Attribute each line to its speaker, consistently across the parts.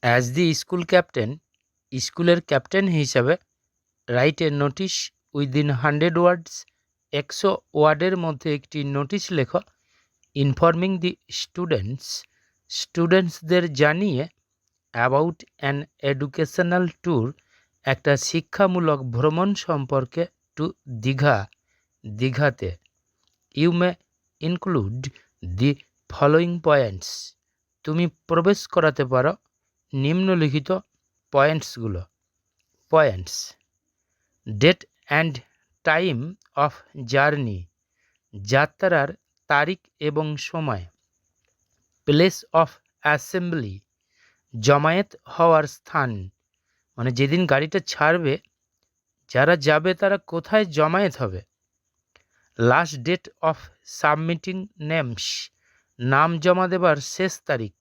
Speaker 1: As the school captain, স্কুলের captain হিসাবে write a notice within 100 ওয়ার্ডস, 100 ওয়ার্ডের মধ্যে একটি নোটিশ লেখো, ইনফর্মিং দি স্টুডেন্টসদের জানিয়ে অ্যাবাউট অ্যান এডুকেশনাল ট্যুর, একটা শিক্ষামূলক ভ্রমণ সম্পর্কে, টু দীঘাতে। You may include the following points, তুমি প্রবেশ করাতে পারো নিম্নলিখিত points: date and time of journey, যাত্রার তারিখ এবং সময়; প্লেস অফ অ্যাসেম্বলি, জমায়েত হওয়ার স্থান, মানে যেদিন গাড়িটা ছাড়বে, যারা যাবে তারা কোথায় জমায়েত হবে; last date of submitting names, নাম জমা দেবার শেষ তারিখ;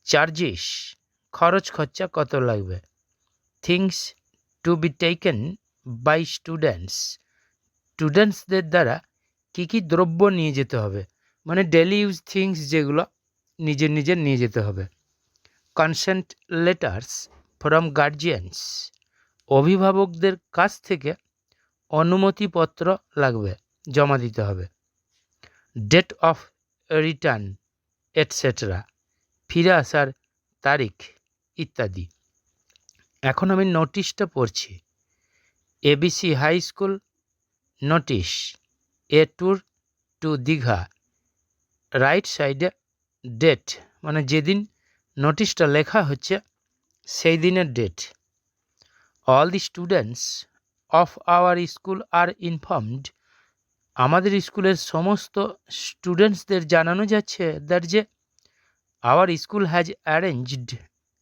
Speaker 1: চার্জেস, খরচ খরচা কত লাগবে; things to be taken by স্টুডেন্টসদের দ্বারা কী কী দ্রব্য নিয়ে যেতে হবে, মানে ডেলি ইউজ থিংস যেগুলো নিজের নিয়ে যেতে হবে; কনসেন্ট লেটার্স ফ্রম গার্জিয়ানস, অভিভাবকদের কাছ থেকে অনুমতিপত্র লাগবে, জমা দিতে হবে; ডেট অফ রিটার্ন এটসেট্রা, ফিরে আসার তারিখ ইত্যাদি। এখন আমি নোটিশটা পড়ছি। ABC high school notice, a tour to Digha, right সাইডে ডেট, মানে যেদিন নোটিশটা লেখা হচ্ছে সেই দিনের date. All the students of our school are informed, আমাদের স্কুলের সমস্ত স্টুডেন্টসদের জানানো যাচ্ছে দ্যাট যে our school has arranged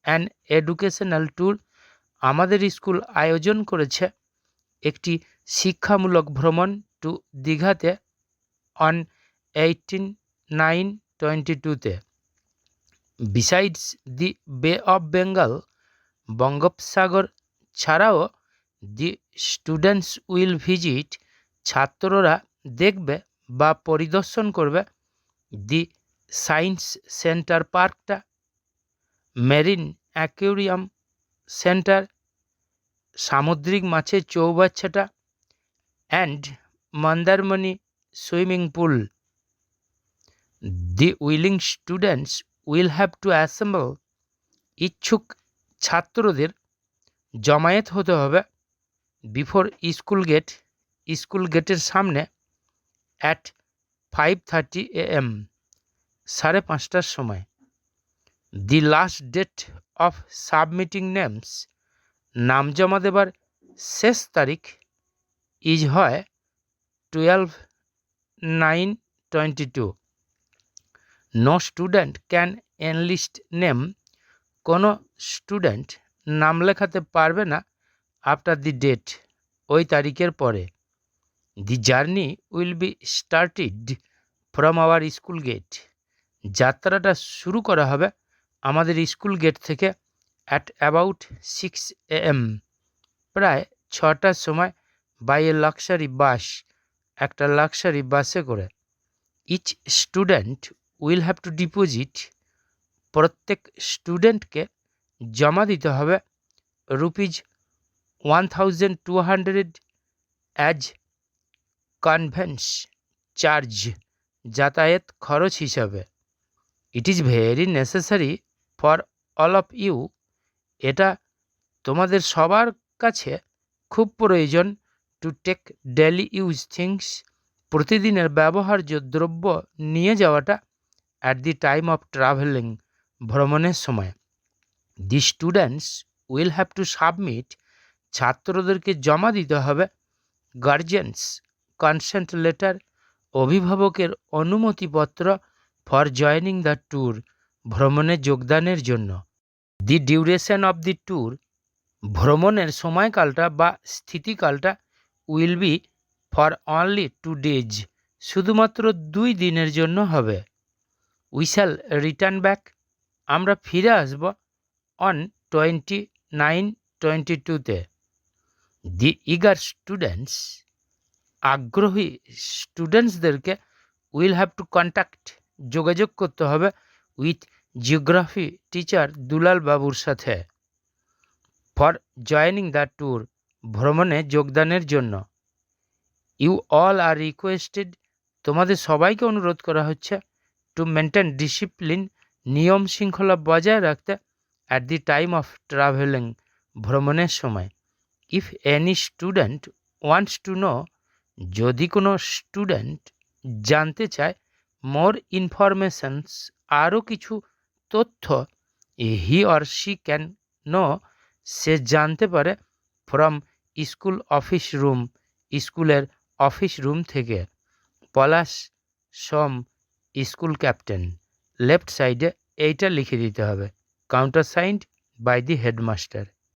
Speaker 1: an educational tour, আমাদের স্কুল আয়োজন করেছে একটি শিক্ষামূলক ভ্রমণ টু দীঘাতে অন 18/9/22-তে। বিসাইডস দি বে অফ বেঙ্গল, বঙ্গোপসাগর ছাড়াও, দি স্টুডেন্টস উইল ভিজিট, ছাত্ররা দেখবে বা পরিদর্শন করবে, দি সায়েন্স সেন্টার পার্কটা, মেরিন অ্যাকুয়ারিয়াম সেন্টার, সামুদ্রিক মাছের চৌবাচ্চাটা, and Mandarmani swimming pool. The willing students will have to assemble, ইচ্ছুক ছাত্রদের জমায়েত হতে হবে, বিফোর স্কুল গেটের সামনে, অ্যাট 5:30 AM, 5:30টার সময়। The last date of submitting names, নাম জমা দেবার শেষ তারিখ, ইজ হয় 12/9/22। No student can enlist name, কোনো স্টুডেন্ট নাম লেখাতে পারবে না আফটার দি ডেট, ওই তারিখের পরে। The journey will be started from our school gate, যাত্রাটা শুরু করা হবে আমাদের স্কুল গেট থেকে, অ্যাট অ্যাবাউট 6 AM, প্রায় 6টার সময়, বাই এ লাক্সারি বাস, একটা লাক্সারি বাসে করে। Each student will have to deposit, প্রত্যেক স্টুডেন্টকে জমা দিতে হবে ₹1200 অ্যাজ কনভেন্স চার্জ, যাতায়াত খরচ হিসাবে। It is very necessary for all of you, এটা তোমাদের সবার কাছে খুব প্রয়োজন, to take daily use things, প্রতিদিনের ব্যবহার্য দ্রব্য নিয়ে যাওয়াটা, at the time of travelling, ভ্রমণের সময়। The students will have to submit, ছাত্রদেরকে জমা দিতে হবে, গার্জিয়ানস কনসেন্ট লেটার, অভিভাবকের অনুমতিপত্র, ফর জয়নিং দ্য ট্যুর, ভ্রমণে যোগদানের জন্য। The duration of the tour, ভ্রমণের সময়কালটা বা স্থিতিকালটা, will be for only 2 days, শুধুমাত্র 2 দিনের জন্য হবে। উই শ্যাল রিটার্ন ব্যাক, আমরা ফিরে আসব অন 29/22-তে। দি ইগার স্টুডেন্টস, আগ্রহী স্টুডেন্টসদেরকে, উইল হ্যাভ টু কন্ট্যাক্ট, যোগাযোগ করতে হবে, উইথ জিওগ্রাফি টিচার দুলাল বাবুর সাথে। ফর জয়নিং দ্য ট্যুর, ভ্রমণে যোগদানের জন্য। ইউ অল আর রিকোয়েস্টেড, তোমাদের সবাইকে অনুরোধ করা হচ্ছে। টু মেনটেন ডিসিপ্লিন, নিয়ম শৃঙ্খলা বজায় রাখতে। At the time of travelling, ভ্রমণের সময়। If any student wants to know, যদি কোনো স্টুডেন্ট জানতে চায়, মোর ইনফরমেশনস, আরও কিছু তথ্য, he or she can know, সে জানতে পারে, ফ্রম স্কুল অফিস রুম, স্কুলের অফিস রুম থেকে। Palash Som, school captain. Left সাইডে এইটা লিখে দিতে হবে, countersigned by the headmaster.